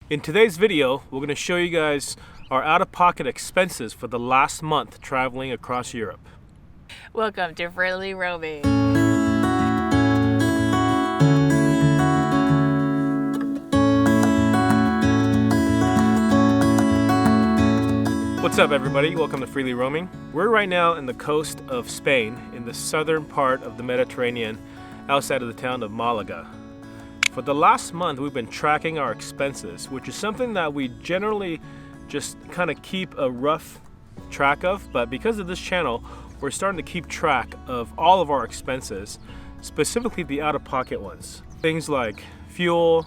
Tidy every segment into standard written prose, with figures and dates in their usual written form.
In today's video, we're going to show you guys our out-of-pocket expenses for the last month traveling across Europe. Welcome to Freely Roaming. What's up, everybody? Welcome to Freely Roaming. We're right now in the coast of Spain, in the southern part of the Mediterranean, outside of the town of Malaga. For the last month, we've been tracking our expenses, which is something that we generally just kind of keep a rough track of, but because of this channel, we're starting to keep track of all of our expenses, specifically the out-of-pocket ones. Things like fuel,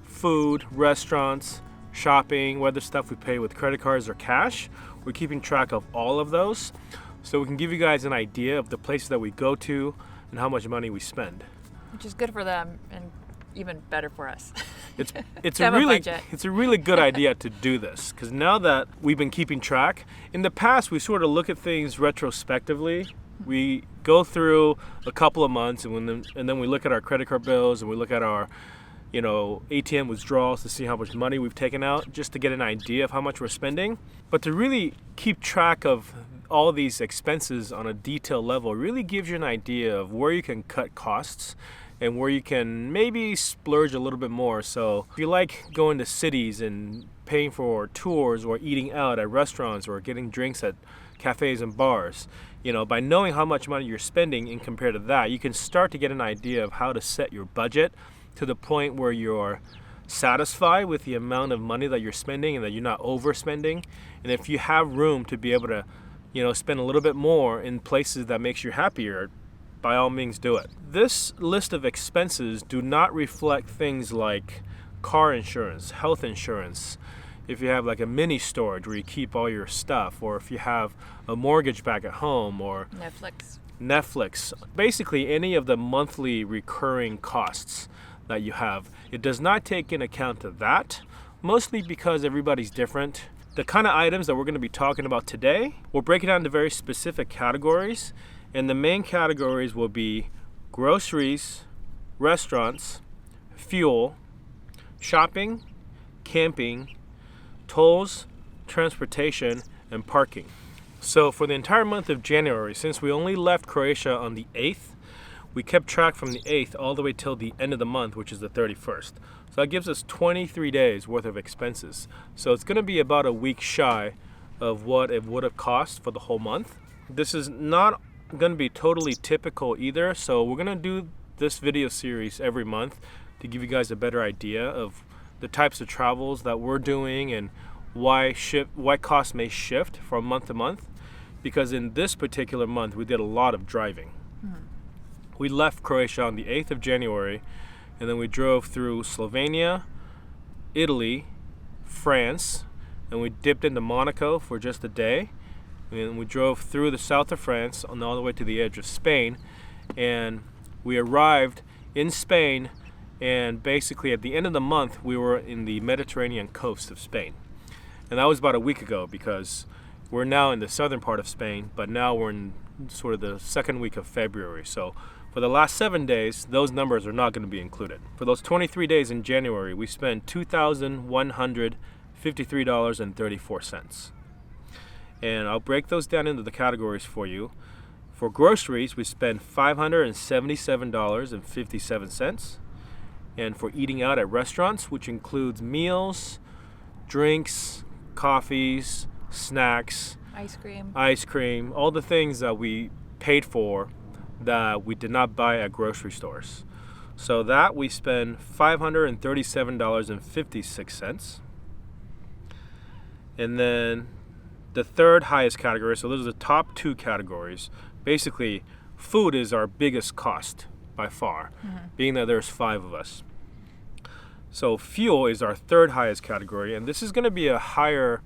food, restaurants, shopping, whether stuff we pay with credit cards or cash. We're keeping track of all of those so we can give you guys an idea of the places that we go to and how much money we spend. Which is good for them and even better for us. It's a really good idea to do this, because now that we've been keeping track, in the past we sort of look at things retrospectively. We go through a couple of months and then we look at our credit card bills and we look at our ATM withdrawals to see how much money we've taken out, just to get an idea of how much we're spending. But to really keep track of all these expenses on a detailed level really gives you an idea of where you can cut costs and where you can maybe splurge a little bit more. So if you like going to cities and paying for tours or eating out at restaurants or getting drinks at cafes and bars, by knowing how much money you're spending and compared to that, you can start to get an idea of how to set your budget to the point where you're satisfied with the amount of money that you're spending and that you're not overspending. And if you have room to be able to, spend a little bit more in places that makes you happier, by all means do it. This list of expenses do not reflect things like car insurance, health insurance, if you have like a mini storage where you keep all your stuff, or if you have a mortgage back at home, or Netflix. Basically any of the monthly recurring costs that you have. It does not take into account of that, mostly because everybody's different. The kind of items that we're going to be talking about today, we'll break it down into very specific categories, and the main categories will be groceries, restaurants, fuel, shopping, camping, tolls, transportation, and parking. So for the entire month of January, since we only left Croatia on the 8th, we kept track from the 8th all the way till the end of the month, which is the 31st. So that gives us 23 days worth of expenses. So it's going to be about a week shy of what it would have cost for the whole month. This is not going to be totally typical either, so we're going to do this video series every month to give you guys a better idea of the types of travels that we're doing and why costs may shift from month to month, because in this particular month we did a lot of driving. We left Croatia on the 8th of January, and then we drove through Slovenia, Italy, France, and we dipped into Monaco for just a day. And we drove through the south of France and all the way to the edge of Spain, and we arrived in Spain, and basically at the end of the month we were in the Mediterranean coast of Spain. And that was about a week ago, because we're now in the southern part of Spain, but now we're in sort of the second week of February. So for the last 7 days, those numbers are not going to be included. For those 23 days in January, we spent $2,153.34. And I'll break those down into the categories for you. For groceries, we spent $577.57. And for eating out at restaurants, which includes meals, drinks, coffees, snacks, ice cream, all the things that we paid for that we did not buy at grocery stores. So that we spent $537.56. And then the third highest category, so those are the top two categories. Basically, food is our biggest cost by far, being that there's 5 of us. So fuel is our third highest category, and this is going to be a higher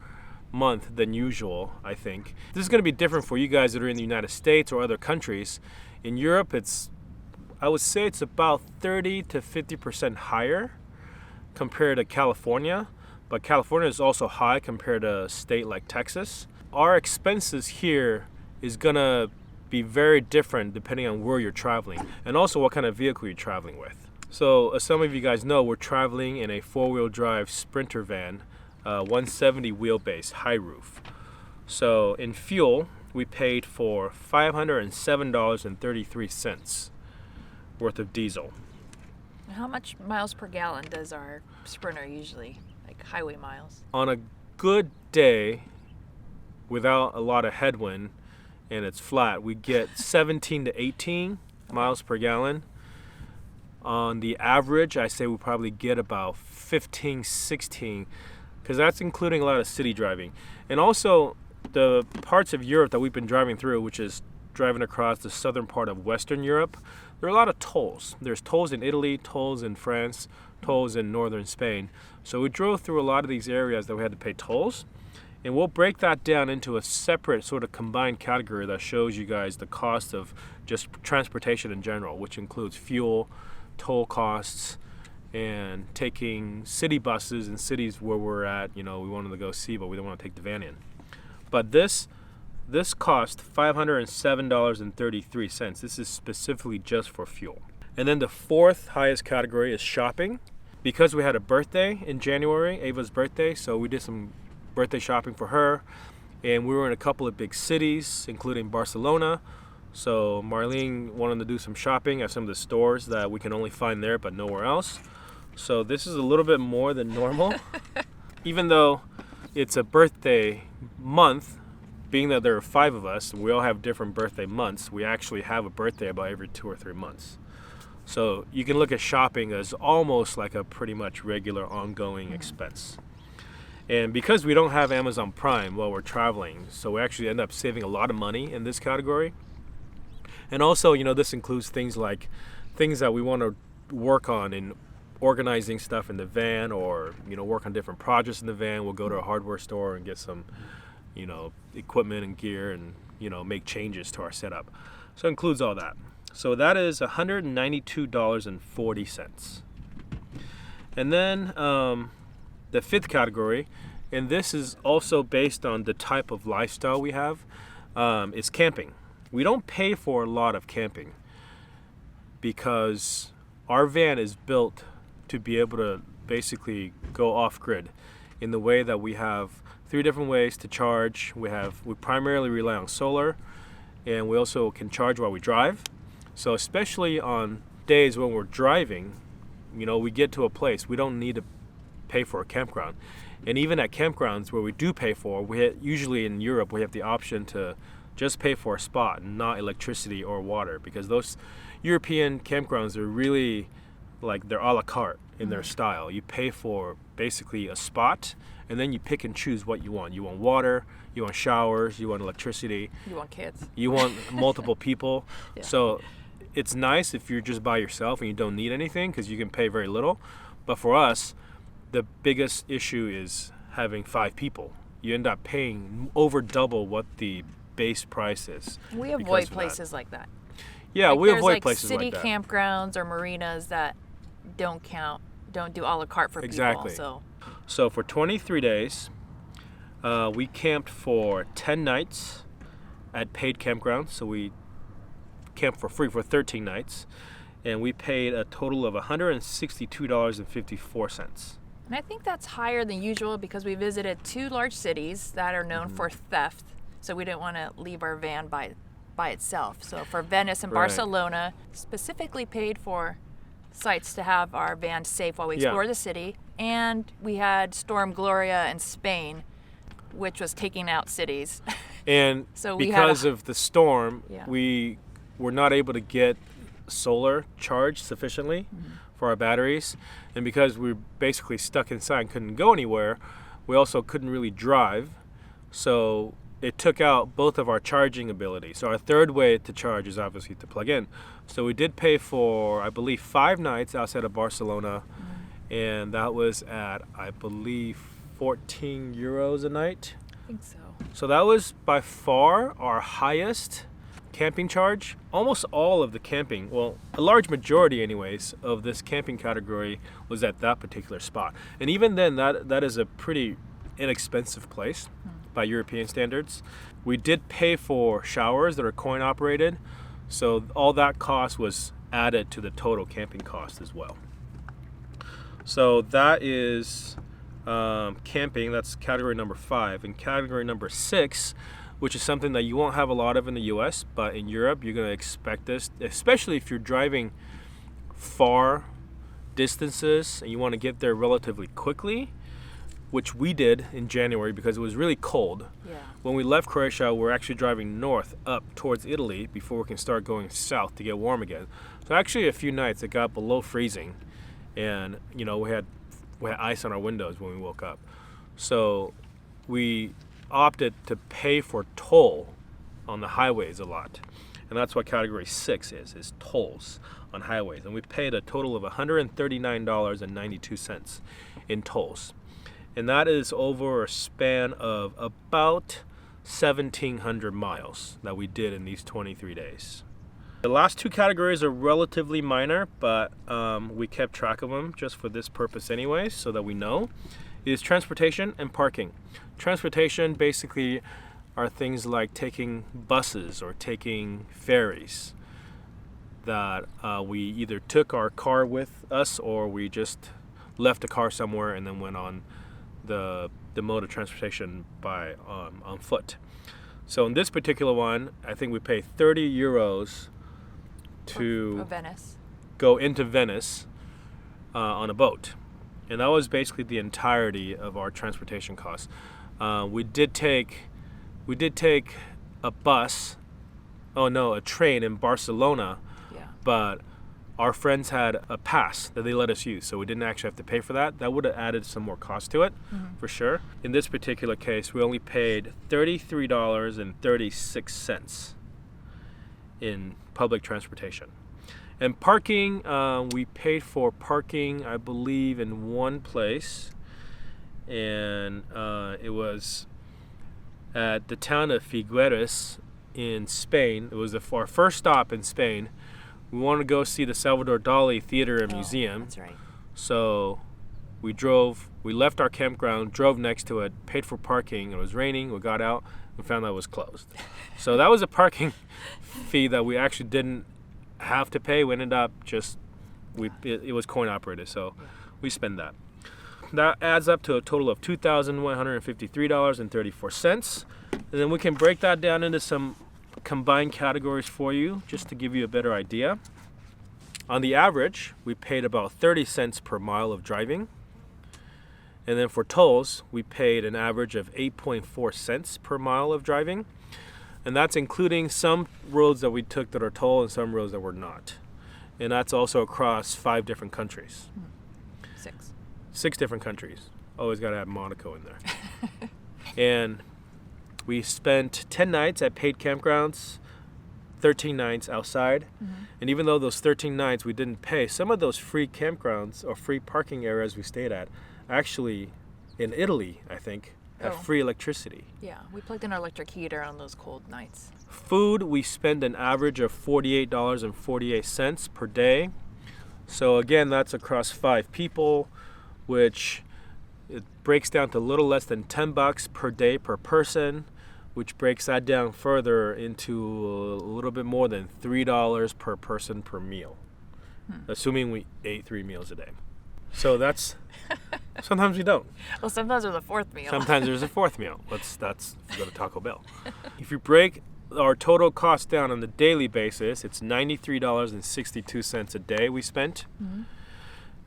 month than usual, I think. This is going to be different for you guys that are in the United States or other countries. In Europe, I would say it's about 30 to 50% higher compared to California. But California is also high compared to a state like Texas. Our expenses here is gonna be very different depending on where you're traveling and also what kind of vehicle you're traveling with. So as some of you guys know, we're traveling in a 4-wheel drive Sprinter van, 170 wheelbase, high roof. So in fuel, we paid for $507.33 worth of diesel. How much miles per gallon does our Sprinter usually, like highway miles? On a good day, without a lot of headwind, and it's flat, we get 17 to 18 miles per gallon. On the average, I say we probably get about 15, 16, because that's including a lot of city driving. And also, the parts of Europe that we've been driving through, which is driving across the southern part of Western Europe, there are a lot of tolls. There's tolls in Italy, tolls in France, tolls in northern Spain. So we drove through a lot of these areas that we had to pay tolls. And we'll break that down into a separate sort of combined category that shows you guys the cost of just transportation in general, which includes fuel, toll costs, and taking city buses in cities where we're at, we wanted to go see, but we don't want to take the van in. But this cost $507.33. This is specifically just for fuel. And then the fourth highest category is shopping. Because we had a birthday in January, Ava's birthday, so we did some birthday shopping for her. And we were in a couple of big cities, including Barcelona. So Marlene wanted to do some shopping at some of the stores that we can only find there but nowhere else. So this is a little bit more than normal. Even though it's a birthday month, being that there are 5 of us, we all have different birthday months, we actually have a birthday about every 2 or 3 months. So you can look at shopping as almost like a pretty much regular ongoing expense. And because we don't have Amazon Prime while we're traveling, so we actually end up saving a lot of money in this category. And also, this includes things like things that we want to work on in organizing stuff in the van, or work on different projects in the van. We'll go to a hardware store and get some equipment and gear, and make changes to our setup. So it includes all that. So that is $192.40. And then the fifth category, and this is also based on the type of lifestyle we have, is camping. We don't pay for a lot of camping because our van is built to be able to basically go off-grid in the way that we have 3 different ways to charge. We primarily rely on solar, and we also can charge while we drive. So especially on days when we're driving, we get to a place, we don't need to pay for a campground. And even at campgrounds where we do pay for, usually in Europe, we have the option to just pay for a spot and not electricity or water, because those European campgrounds are really they're a la carte in their style. You pay for basically a spot, and then you pick and choose what you want. You want water, you want showers, you want electricity. You want kids. You want multiple people. Yeah. So it's nice if you're just by yourself and you don't need anything because you can pay very little. But for us, the biggest issue is having 5 people. You end up paying over double what the base price is. We avoid places like that. Yeah, we avoid places like that. There's city campgrounds or marinas that don't do a la carte for exactly. people. So for 23 days, we camped for 10 nights at paid campgrounds. So we camped for free for 13 nights, and we paid a total of $162.54. And I think that's higher than usual because we visited 2 large cities that are known for theft. So we didn't want to leave our van by itself. So for Venice and Barcelona, specifically paid for sites to have our van safe while we explore the city. And we had Storm Gloria in Spain, which was taking out cities. And so because of the storm, we were not able to get solar charged sufficiently for our batteries. And because we were basically stuck inside and couldn't go anywhere, we also couldn't really drive. So it took out both of our charging abilities. So our third way to charge is obviously to plug in. So we did pay for, I believe, 5 nights outside of Barcelona, and that was at, I believe, 14 euros a night. I think so. So that was by far our highest camping charge. Almost all of the camping, well, a large majority anyways, of this camping category was at that particular spot. And even then, that is a pretty inexpensive place by European standards. We did pay for showers that are coin operated, so all that cost was added to the total camping cost as well. So that is camping. That's category number 5. And category number 6, which is something that you won't have a lot of in the US, but in Europe you're going to expect this, especially if you're driving far distances and you want to get there relatively quickly, which we did in January because it was really cold. Yeah. When we left Croatia, we're actually driving north up towards Italy before we can start going south to get warm again. So actually a few nights it got below freezing, and we had ice on our windows when we woke up. So we opted to pay for toll on the highways a lot. And that's what category 6 is tolls on highways. And we paid a total of $139.92 in tolls. And that is over a span of about 1,700 miles that we did in these 23 days. The last 2 categories are relatively minor, but we kept track of them just for this purpose anyway, so that we know. It is transportation and parking. Transportation basically are things like taking buses or taking ferries that we either took our car with us or we just left the car somewhere and then went on the mode of transportation by on foot. So in this particular one, I think we pay 30 euros to Venice. Go into Venice on a boat, and that was basically the entirety of our transportation costs. We did take a train in Barcelona, but our friends had a pass that they let us use, so we didn't actually have to pay for that. That would have added some more cost to it, for sure. In this particular case, we only paid $33.36 in public transportation. And parking, we paid for parking, I believe, in one place, and it was at the town of Figueres in Spain. It was our first stop in Spain. We wanted to go see the Salvador Dali Theater and Museum. That's right. So we left our campground, drove next to it, paid for parking. It was raining. We got out and found that it was closed. So that was a parking fee that we actually didn't have to pay. We ended up it was coin operated, so we spent that. That adds up to a total of $2,153.34. And then we can break that down into some combined categories for you, just to give you a better idea. On the average, we paid about 30 cents per mile of driving. And then for tolls, we paid an average of 8.4 cents per mile of driving. And that's including some roads that we took that are toll and some roads that were not. And that's also across 5 different countries. 6 different countries. Always got to have Monaco in there. And we spent 10 nights at paid campgrounds, 13 nights outside. And even though those 13 nights we didn't pay, some of those free campgrounds or free parking areas we stayed at, actually in Italy, I think, have free electricity. Yeah, we plugged in our electric heater on those cold nights. Food, we spend an average of $48.48 per day. So again, that's across 5 people, which it breaks down to a little less than $10 per day per person, which breaks that down further into a little bit more than $3 per person per meal, assuming we ate 3 meals a day. So that's sometimes we don't. Well, sometimes there's a 4th meal. Sometimes there's a 4th meal. That's if you go to Taco Bell. If you break our total cost down on the daily basis, it's $93.62 a day we spent.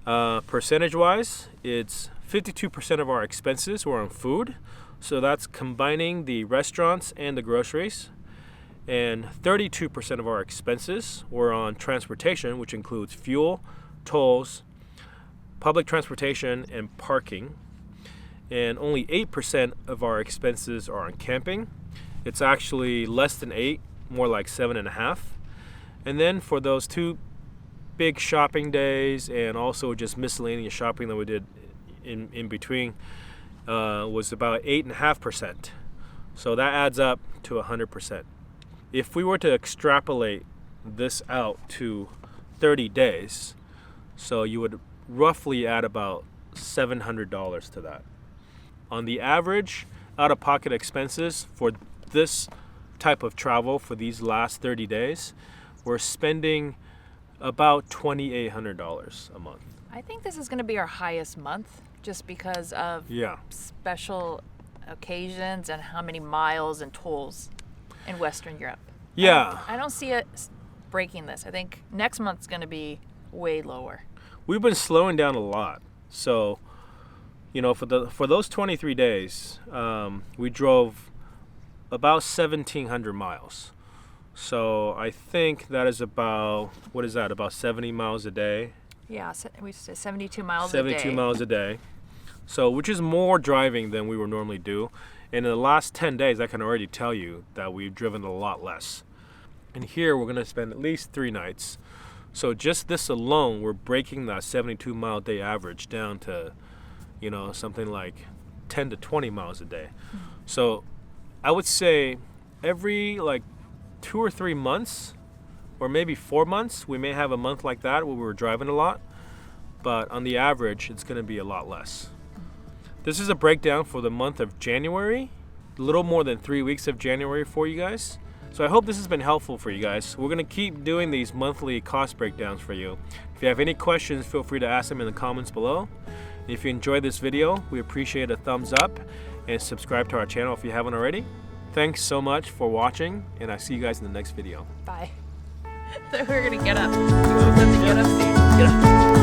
Percentage-wise, it's 52% of our expenses were on food. So that's combining the restaurants and the groceries. And 32% of our expenses were on transportation, which includes fuel, tolls, public transportation, and parking. And only 8% of our expenses are on camping. It's actually less than 8, more like 7.5. And then for those 2 big shopping days and also just miscellaneous shopping that we did in between, was about 8.5%. So that adds up to 100%. If we were to extrapolate this out to 30 days, so you would roughly add about $700 to that. On the average, out-of-pocket expenses for this type of travel for these last 30 days, we're spending about $2,800 a month. I think this is going to be our highest month just because of special occasions and how many miles and tolls in Western Europe. Yeah. I don't see it breaking this. I think next month's going to be way lower. We've been slowing down a lot. So, you know, for those 23 days, we drove about 1,700 miles. So I think that is about, what is that, about 70 miles a day? Yeah, we say 72 miles a day. 72 miles a day. So, which is more driving than we would normally do. And in the last 10 days, I can already tell you that we've driven a lot less. And here we're going to spend at least 3 nights. So just this alone, we're breaking that 72 mile day average down to, you know, something like 10 to 20 miles a day. So I would say every like 2 or 3 months, or maybe 4 months, we may have a month like that where we're driving a lot. But on the average, it's going to be a lot less. This is a breakdown for the month of January, a little more than 3 weeks of January for you guys. So I hope this has been helpful for you guys. We're going to keep doing these monthly cost breakdowns for you. If you have any questions, feel free to ask them in the comments below. And if you enjoyed this video, we appreciate a thumbs up and subscribe to our channel if you haven't already. Thanks so much for watching, and I'll see you guys in the next video. Bye. I thought we were going to get up. You want to get up, Steve? Get up.